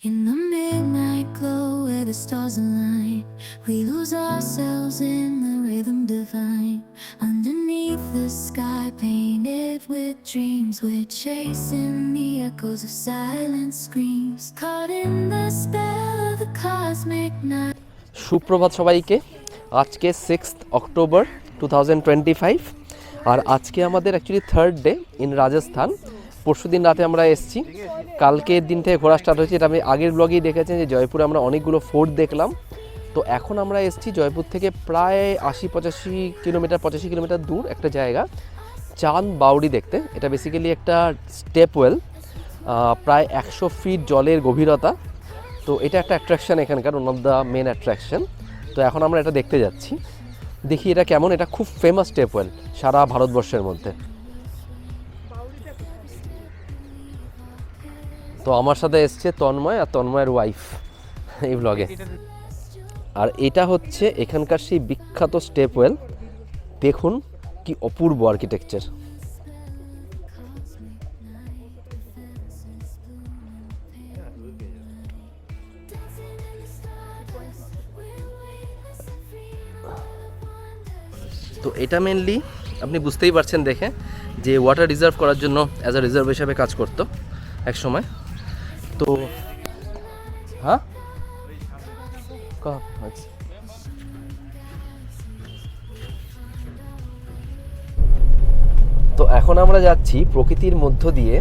In the midnight glow where the stars align, we lose ourselves in the rhythm divine. Underneath the sky painted with dreams, we're chasing the echoes of silent screams. Caught in the spell of the cosmic night. সুপ্রভাত সবাইকে। আজকে 6th October 2025 আর আজকে আমাদের actually third day in Rajasthan. পরশু দিন রাতে আমরা এসেছি, কালকের দিন থেকে ঘোরা স্টার্ট হয়েছে। এটা আমি আগের ব্লগেই দেখেছেন যে জয়পুরে আমরা অনেকগুলো ফোর্ট দেখলাম। তো এখন আমরা এসেছি জয়পুর থেকে প্রায় 85 কিলোমিটার দূর একটা জায়গা চাঁদ বাউরি দেখতে। এটা বেসিক্যালি একটা স্টেপ ওয়েল, প্রায় 100 ফিট জলের গভীরতা। তো এটা একটা অ্যাট্রাকশান এখানকার, one of the main attraction. তো এখন আমরা এটা দেখতে যাচ্ছি, দেখি এটা কেমন। এটা খুব ফেমাস স্টেপ ওয়েল সারা ভারতবর্ষের মধ্যে। তো আমার সাথে এসছে তন্ময় আর তন্ময়ের ওয়াইফ এই ব্লগে। আর এটা হচ্ছে এখানকার সেই বিখ্যাত স্টেপ ওয়েল। দেখুন কি অপূর্ব আর্কিটেকচার। তো এটা মেনলি আপনি বুঝতেই পারছেন দেখে যে ওয়াটার রিজার্ভ করার জন্য অ্যাজ আ রিজার্ভ হিসাবে কাজ করতো এক সময়। তো হ্যাঁ, তো এখন আমরা যাচ্ছি প্রকৃতির মধ্য দিয়ে।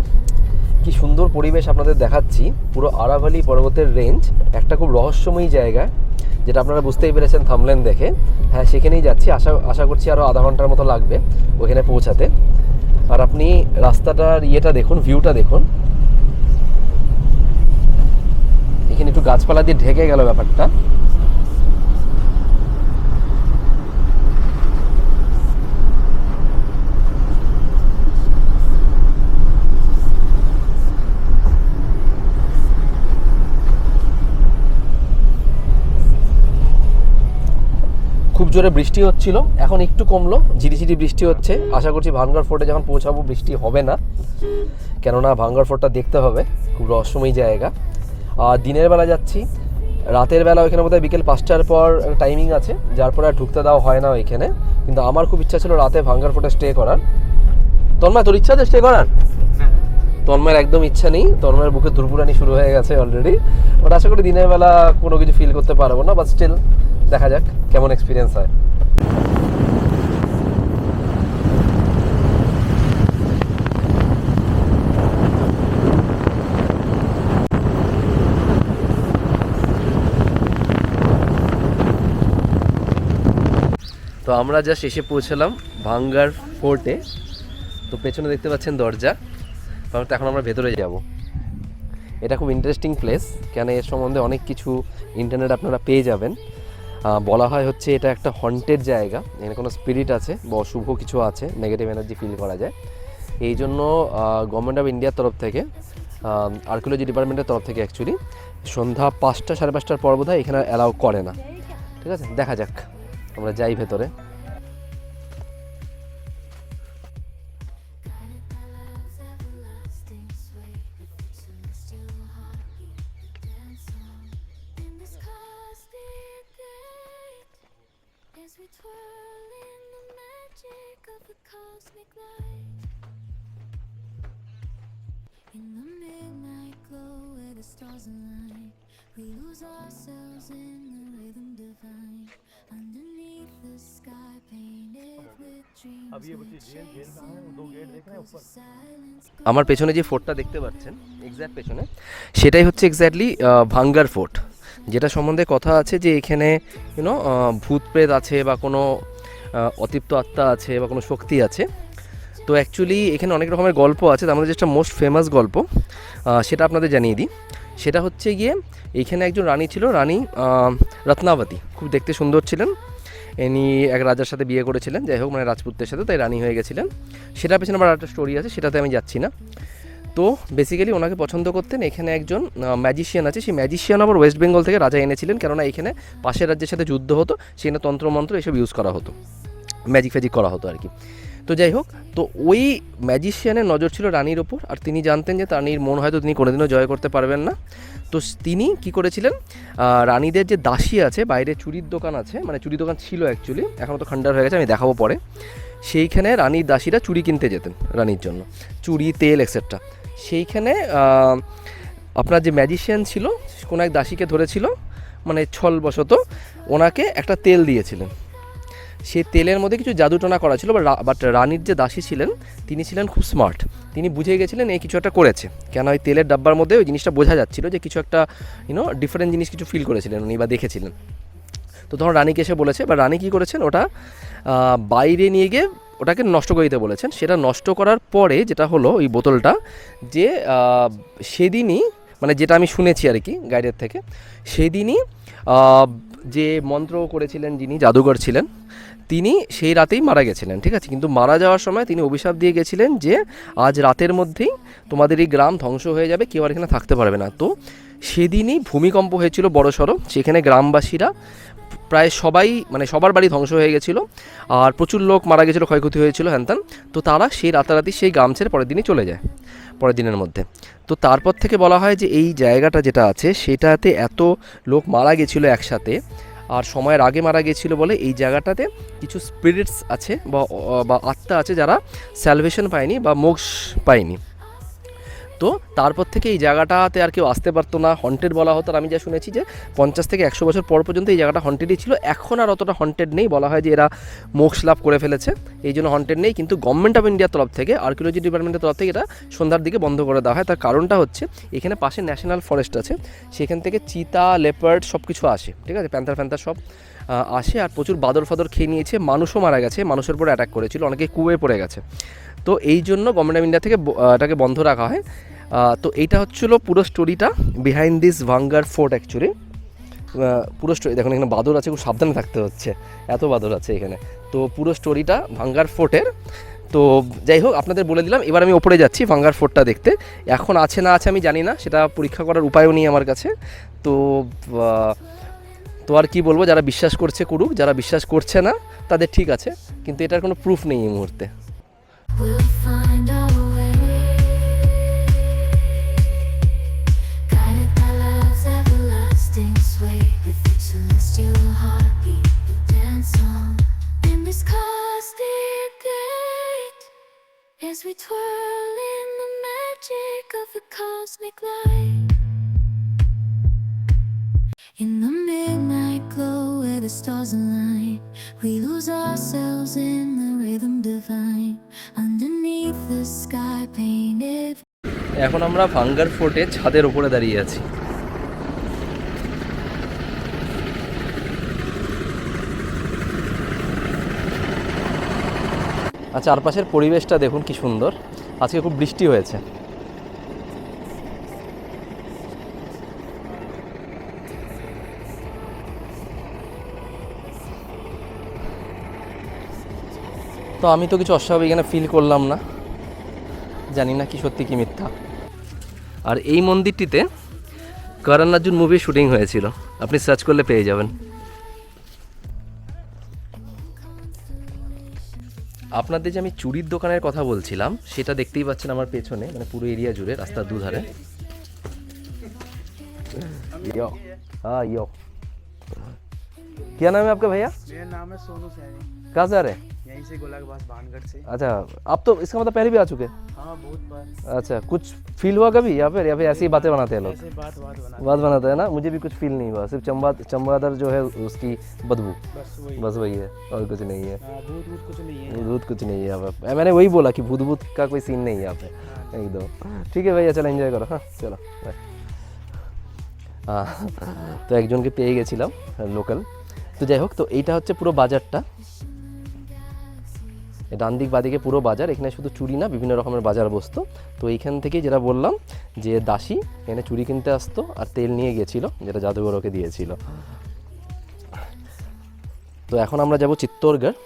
কি সুন্দর পরিবেশ আপনাদের দেখাচ্ছি, পুরো আরাভালি পর্বতের রেঞ্জ, একটা খুব রহস্যময়ী জায়গা, যেটা আপনারা বুঝতেই পেরেছেন থাম্বনেল দেখে। হ্যাঁ, সেখানেই যাচ্ছি। আশা করছি আরও আধা ঘন্টার মতো লাগবে ওখানে পৌঁছাতে। আর আপনি রাস্তাটার ইয়েটা দেখুন, ভিউটা দেখুন। এখানে একটু গাছপালা দিয়ে ঢেকে গেল ব্যাপারটা। খুব জোরে বৃষ্টি হচ্ছিল, এখন একটু কমলো, ঝিরিঝিরি বৃষ্টি হচ্ছে। আশা করছি ভানগড় ফোর্টে যখন পৌঁছাবো বৃষ্টি হবে না, কেননা ভানগড় ফোর্টটা দেখতে হবে, খুব রহস্যময়ী জায়গা। আর দিনের বেলা যাচ্ছি, রাতের বেলা ওইখানে বোধহয় বিকেল 5টার পর টাইমিং আছে, যার পরে আর ঢুকতে দেওয়া হয় না ওইখানে। কিন্তু আমার খুব ইচ্ছা ছিল রাতে ভানগড় ফোর্টে স্টে করার। তন্ময়, তোর ইচ্ছা আছে স্টে করার? তন্ময়ের একদম ইচ্ছা নেই, তন্ময়ের বুকে দুর্বুরানি শুরু হয়ে গেছে অলরেডি। বাট আশা করি দিনের বেলা কোনো কিছু ফিল করতে পারবো না, বাট স্টিল দেখা যাক কেমন এক্সপিরিয়েন্স হয়। তো আমরা জাস্ট এসে পৌঁছালাম ভাঙ্গার ফোর্টে। তো পেছনে দেখতে পাচ্ছেন দরজা, তো এখন আমরা ভেতরে যাব। এটা খুব ইন্টারেস্টিং প্লেস, কেন এর সম্বন্ধে অনেক কিছু ইন্টারনেট আপনারা পেয়ে যাবেন। বলা হয় হচ্ছে এটা একটা হন্টেড জায়গা, এখানে কোনো স্পিরিট আছে বা অশুভ কিছু আছে, নেগেটিভ এনার্জি ফিল করা যায়। এই জন্য গভর্নমেন্ট অফ ইন্ডিয়ার তরফ থেকে, আর্কিওলজি ডিপার্টমেন্টের তরফ থেকে অ্যাকচুয়ালি সন্ধ্যা 5টা সাড়ে 5টার পর বোধহয় এখানে অ্যালাউ করে না। ঠিক আছে, দেখা যাক, আমরা যাই ভেতরে। As we twirl in the magic of the cosmic light, in the midnight glow where the stars align, we lose ourselves in the rhythm divine. Underneath the sky painted with dreams, আমার পেছনে যে ফোর্টটা দেখতে পাচ্ছেন exact পেছনে, সেটাই হচ্ছে exactly ভাঙ্গার fort, যেটা সম্বন্ধে কথা আছে যে এখানে ভূত প্রেত আছে বা কোনো অতৃপ্ত আত্মা আছে বা কোনো শক্তি আছে। তো অ্যাকচুয়ালি এখানে অনেক রকমের গল্প আছে, তার মধ্যে যেটা মোস্ট ফেমাস গল্প সেটা আপনাদের জানিয়ে দিই। সেটা হচ্ছে গিয়ে এইখানে একজন রানী ছিল, রানী রত্নাবতী, খুব দেখতে সুন্দর ছিলেন। ইনি এক রাজার সাথে বিয়ে করেছিলেন, যাই হোক মানে রাজপুতের সাথে, তাই রানী হয়ে গেছিলেন। সেটার পেছনে আবার একটা স্টোরি আছে, সেটাতে আমি যাচ্ছি না। তো বেসিক্যালি ওনাকে পছন্দ করতেন। এখানে একজন ম্যাজিশিয়ান আছে, সেই ম্যাজিশিয়ান আবার ওয়েস্ট বেঙ্গল থেকে রাজা এনেছিলেন, কেননা এখানে পাশের রাজ্যের সাথে যুদ্ধ হতো, সেখানে তন্ত্রমন্ত্র এসব ইউজ করা হতো, ম্যাজিক ফ্যাজিক করা হতো আর কি। তো যাই হোক, তো ওই ম্যাজিশিয়ানের নজর ছিল রানীর ওপর, আর তিনি জানতেন যে রানীর মন হয়তো তিনি কোনোদিনও জয় করতে পারবেন না। তো তিনি কি করেছিলেন, রানীদের যে দাসী আছে, বাইরে চুরির দোকান আছে, মানে চুরির দোকান ছিল অ্যাকচুয়ালি, এখনও তো খান্ডার হয়ে গেছে, আমি দেখাবো পরে। সেইখানে রানীর দাসীরা চুরি কিনতে যেতেন রানীর জন্য, চুরি, তেল এক্সেট্রা। সেইখানে আপনার যে ম্যাজিশিয়ান ছিল, কোনো এক দাসীকে ধরেছিল, মানে ছলবশত ওনাকে একটা তেল দিয়েছিলেন। সেই তেলের মধ্যে কিছু জাদুটোনা করা ছিল, বাট রানীর যে দাসী ছিলেন তিনি ছিলেন খুব স্মার্ট, তিনি বুঝে গেছিলেন এই কিছু একটা করেছে, কেন ওই তেলের ডাব্বার মধ্যে ওই জিনিসটা বোঝা যাচ্ছিল যে কিছু একটা ডিফারেন্ট জিনিস কিছু ফিল করেছিলেন উনি বা দেখেছিলেন। তো তখন রানীকে এসে বলেছে, বা রানী কী করেছেন, ওটা বাইরে নিয়ে গিয়ে ওটাকে নষ্ট করে দিতে বলেছেন। সেটা নষ্ট করার পরে যেটা হলো ওই বোতলটা, যে সেদিনই, মানে যেটা আমি শুনেছি আর কি গাইডের থেকে, সেদিনই যে মন্ত্র করেছিলেন, যিনি জাদুঘর ছিলেন, তিনি সেই রাতেই মারা গেছিলেন, ঠিক আছে। কিন্তু মারা যাওয়ার সময় তিনি অভিশাপ দিয়ে গেছিলেন যে আজ রাতের মধ্যেই তোমাদের এই গ্রাম ধ্বংস হয়ে যাবে, কেউ আর এখানে থাকতে পারবে না। তো সেদিনই ভূমিকম্প হয়েছিল বড়সড়, সেখানে গ্রামবাসীরা প্রায় সবাই, মানে সবার বাড়ি ধ্বংস হয়ে গেছিলো, আর প্রচুর লোক মারা গেছিলো, ক্ষয়ক্ষতি হয়েছিল হ্যানত্যান। তো তারা সেই রাতারাতি সেই গ্রাম ছেড়ে পরের দিনই চলে যায়, পরের দিনের মধ্যে। তো তারপর থেকে বলা হয় যে এই জায়গাটা যেটা আছে সেটাতে এত লোক মারা গেছিলো একসাথে, আর সময়ের আগে মারা গেছিলো বলে এই জায়গাটাতে কিছু স্পিরিটস আছে বা আত্মা আছে যারা স্যালভেশন পায়নি বা মোক্ষ পায়নি। তো তারপর থেকে এই জায়গাটাতে আর কেউ আসতে পারতো না, হন্টেড বলা হতো। আর আমি যা শুনেছি যে 50 থেকে 100 বছর পর পর্যন্ত এই জায়গাটা হন্টেডই ছিল, এখন আর অতটা হন্টেড নেই। বলা হয় যে এরা মোক্ষ লাভ করে ফেলেছে, এই জন্য হন্টেড নেই। কিন্তু গভর্নমেন্ট অফ ইন্ডিয়ার তরফ থেকে, আর্কিওলজি ডিপার্টমেন্টের তরফ থেকে এটা সন্ধ্যার দিকে বন্ধ করে দেওয়া হয়। তার কারণটা হচ্ছে এখানে পাশে ন্যাশনাল ফরেস্ট আছে, সেখান থেকে চিতা, লেপার্ড সব কিছু আসে, ঠিক আছে, প্যান্থার সব আসে, আর প্রচুর বাদর ফাদর খেয়ে নিয়েছে, মানুষও মারা গেছে, মানুষের উপরে অ্যাটাক করেছিল, অনেকে কুয়ে পড়ে গেছে। তো এই জন্য গভর্নমেন্ট অফ ইন্ডিয়া থেকে এটাকে বন্ধ রাখা হয়। তো এইটা হচ্ছিলো পুরো স্টোরিটা বিহাইন্ড দিস ভাঙ্গার ফোর্ট অ্যাকচুয়ালি। পুরো স্টোরি দেখুন, এখানে বাদর আছে, খুব সাবধানে থাকতে হচ্ছে, এত বাদর আছে এখানে। তো পুরো স্টোরিটা ভাঙ্গার ফোর্টের। তো যাই হোক, আপনাদের বলে দিলাম। এবার আমি ওপরে যাচ্ছি ভাঙ্গার ফোর্টটা দেখতে। এখন আছে না আছে আমি জানি না, সেটা পরীক্ষা করার উপায়ও নেই আমার কাছে। তো আর কি বলবো, যারা বিশ্বাস করছে করুক, যারা বিশ্বাস করছে না তাদের ঠিক আছে, কিন্তু এটার কোনো প্রুফ নেই এই মুহূর্তে। We'll find our way, guided by love's everlasting sway, with its celestial heartbeat we dance on in this cosmic gate, as we twirl in the magic of the cosmic light. In the midnight glow where the stars align, we lose ourselves in the rhythm divine, underneath the sky painted. এখন আমরা ভাঙ্গার ফোর্টে ছাদের উপরে দাঁড়িয়ে আছি। আর চারপাশের পরিবেশটা দেখুন কি সুন্দর, আজকে খুব বৃষ্টি হয়েছে। তো আমি তো কিছু অস্বাভাবিক এখানে ফিল করলাম না, জানি না কি সত্যি কি মিথ্যা। আর এই মন্দিরটিতে করণ অর্জুন মুভির শুটিং হয়েছিল, আপনি সার্চ করলে পেয়ে যাবেন। আপনাদের যে আমি চুরির দোকানের কথা বলছিলাম সেটা দেখতেই পাচ্ছেন আমার পেছনে, মানে পুরো এরিয়া জুড়ে, রাস্তার দুধারে। क्या नाम है आपका भैया? मेरा नाम है सोनू सैनी। कहाँ से आ रहे हैं? यहीं से गोला के पास भानगढ़ से। अच्छा, आप तो इसका मतलब पहले भी आ चुके हैं? हाँ बहुत बार। अच्छा, कुछ फील हुआ कभी या फिर ऐसी ही बातें बनाते हैं लोग? ऐसे बात बना बात बनाते हैं ना, मुझे भी कुछ फील नहीं हुआ, सिर्फ चमगादड़ जो है उसकी बदबू, बस वही है, और कुछ नहीं है। हाँ, भूत वूत कुछ नहीं है। भूत कुछ नहीं है यहाँ पे, मैंने वही बोला कि भूत भूत का कोई सीन नहीं है यहाँ पे एकदम। ठीक है भैया, चलो एंजॉय करो। हाँ चलो बाय। তো একজনকে পেয়ে গেছিলাম লোকাল। তো যাই হোক, তো এইটা হচ্ছে পুরো বাজারটা, ডান দিক বাদিকে পুরো বাজার। এখানে শুধু চুরি না, বিভিন্ন রকমের বাজার বসতো। তো এইখান থেকেই যেটা বললাম যে দাসী এখানে চুরি কিনতে আসতো আর তেল নিয়ে গেছিল, যেটা জাদুঘর ওকে দিয়েছিল। তো এখন আমরা যাব চিত্তরগড়,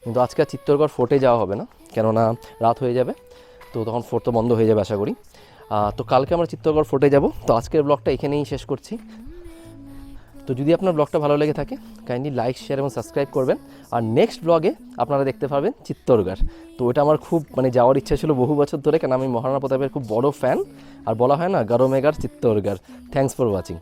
কিন্তু আজকে আর চিত্তরগড় ফোর্টে যাওয়া হবে না, কেননা রাত হয়ে যাবে, তো তখন ফোর্ট তো বন্ধ হয়ে যাবে আশা করি। তো কালকে আমরা চিত্তরগড় ফোর্টে যাব। তো আজকের ব্লগটা এখানেই শেষ করছি। তো তো যদি আপনার ব্লগটা ভালো লেগে থাকে কাইন্ডলি লাইক শেয়ার এবং সাবস্ক্রাইব করবেন। আর নেক্সট ব্লগে আপনারা দেখতে পাবেন চিত্তরগড়। তো ওটা আমার খুব মানে যাওয়ার ইচ্ছা ছিল বহু বছর ধরে, কারণ আমি মহারাণা প্রতাপের খুব বড় ফ্যান। আর বলা হয় না গরমেগার চিত্তরগড়। Thanks for watching.